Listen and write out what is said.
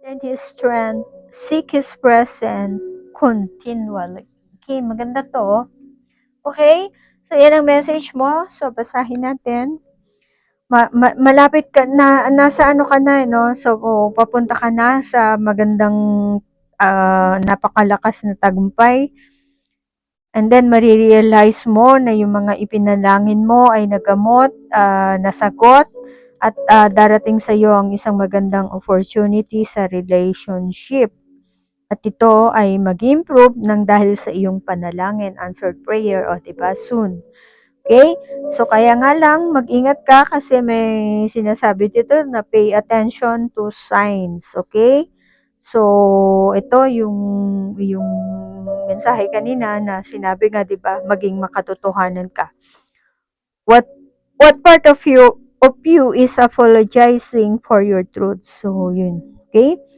and His strength, seek His presence continually. Okay, maganda to. Okay? So, yan ang message mo. So, basahin natin. Malapit ka na, nasa ano ka na, no? So, papunta ka na sa magandang, napakalakas na tagumpay. And then, marirealize mo na yung mga ipinalangin mo ay nagamot, nasagot, at darating sa iyo ang isang magandang opportunity sa relationship. At ito ay mag-improve ng dahil sa iyong panalangin, answered prayer, o diba, soon. Okay? So, kaya nga lang, mag-ingat ka kasi may sinasabi dito na pay attention to signs. Okay? So, ito yung mensahe kanina na sinabi nga, 'di ba, maging makatotohanan ka. What part of you is apologizing for your truth? So, yun. Okay?